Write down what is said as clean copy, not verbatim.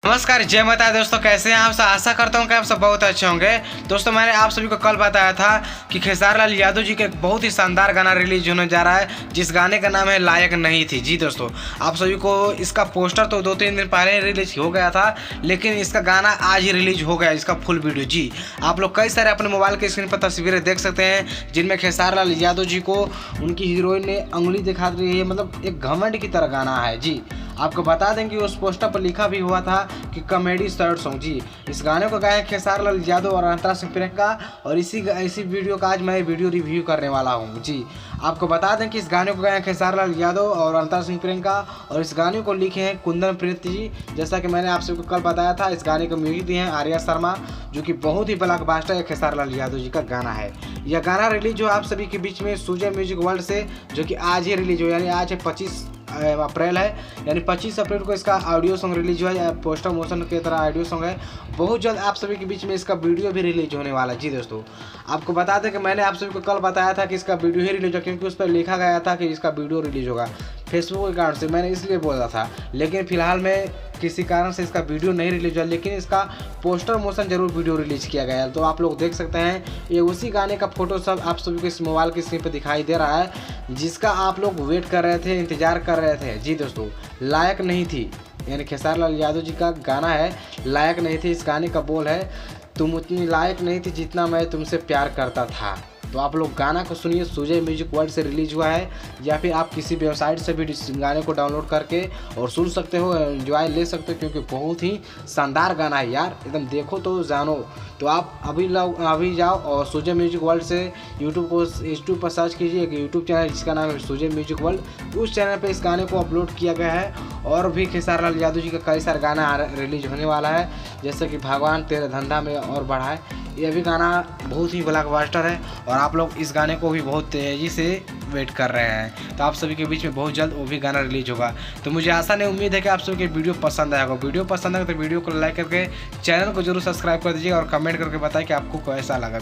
नमस्कार, जय माता दी दोस्तों। कैसे हैं आप सब? आशा करता हूं कि आप सब बहुत अच्छे होंगे। दोस्तों, मैंने आप सभी को कल बताया था कि खेसारी लाल यादव जी का एक बहुत ही शानदार गाना रिलीज होने जा रहा है, जिस गाने का नाम है लायक नहीं थी। जी दोस्तों, आप सभी को इसका पोस्टर तो 2-3 दिन पहले रिलीज हो गया था, लेकिन इसका गाना आज ही रिलीज हो गया, इसका फुल वीडियो। जी, आप लोग कई सारे अपने मोबाइल के स्क्रीन पर तस्वीरें देख सकते हैं, जिनमें खेसारी लाल यादव जी को उनकी हीरोइन ने उंगली दिखा रही है। मतलब एक घमंड की तरह गाना है। जी, आपको बता दें कि उस पोस्टर पर लिखा भी हुआ था कि कॉमेडी थर्ड सॉन्ग। जी, इस गाने को गाए खेसारी लाल यादव और अंतरा सिंह प्रियंका, और इसी वीडियो का आज मैं वीडियो रिव्यू करने वाला हूँ। जी, आपको बता दें कि इस गाने को गाए खेसारी लाल यादव और अंतरा सिंह प्रियंका, और इस गाने को लिखे हैं कुंदन प्रीत जी। जैसा कि मैंने आप सबको कल बताया था, इस गाने को म्यूजिक दिए हैं आर्या शर्मा, जो कि बहुत ही ब्लॉकबस्टर खेसारी लाल यादव जी का गाना है। यह गाना रिलीज हो आप सभी के बीच में सुजय म्यूजिक वर्ल्ड से, जो कि आज ही रिलीज हो, यानी आज है 25 अप्रैल है, यानी 25 अप्रैल को इसका ऑडियो सॉन्ग रिलीज हुआ है। पोस्टर मोशन की तरह ऑडियो सॉन्ग है। बहुत जल्द आप सभी के बीच में इसका वीडियो भी रिलीज होने वाला है। जी दोस्तों, आपको बता दें कि मैंने आप सभी को कल बताया था कि इसका वीडियो ही रिलीज होगा, क्योंकि उस पर लिखा गया था कि इसका वीडियो रिलीज होगा। फेसबुक अकाउंट से मैंने इसलिए बोला था, लेकिन फिलहाल में किसी कारण से इसका वीडियो नहीं रिलीज हुआ, लेकिन इसका पोस्टर मोशन जरूर वीडियो रिलीज किया गया है। तो आप लोग देख सकते हैं, ये उसी गाने का फोटो सब आप सभी को इस मोबाइल की स्क्रीन पर दिखाई दे रहा है, जिसका आप लोग वेट कर रहे थे, इंतजार कर रहे थे। जी दोस्तों, लायक नहीं थी, यानी खेसारी लाल यादव जी का गाना है, लायक नहीं थी। इस गाने का बोल है, तुम उतनी लायक नहीं थी जितना मैं तुमसे प्यार करता था। तो आप लोग गाना को सुनिए, सुजय म्यूजिक वर्ल्ड से रिलीज हुआ है, या फिर आप किसी वेबसाइट से भी इस गाने को डाउनलोड करके और सुन सकते हो, एंजॉय ले सकते हो, क्योंकि बहुत ही शानदार गाना है यार, एकदम देखो तो जानो। तो आप अभी जाओ और सुजय म्यूजिक वर्ल्ड से यूट्यूब पर सर्च कीजिए, एक यूट्यूब चैनल जिसका नाम है सुजय म्यूजिक वर्ल्ड। उस चैनल पर इस गाने को अपलोड किया गया है, और भी खेसारी लाल यादव जी का कई सारे गाना रिलीज होने वाला है, जैसे कि भगवान तेरे धंधा में और बढ़ाए। यह भी गाना बहुत ही ब्लॉकबस्टर है, और आप लोग इस गाने को भी बहुत तेज़ी से वेट कर रहे हैं। तो आप सभी के बीच में बहुत जल्द वो भी गाना रिलीज होगा। तो मुझे आशा नहीं, उम्मीद है कि आप सभी को वीडियो पसंद आएगा। वीडियो पसंद आएगा तो वीडियो को लाइक करके चैनल को जरूर सब्सक्राइब कर दीजिए, और कमेंट करके बताएं कि आपको कैसा लगा।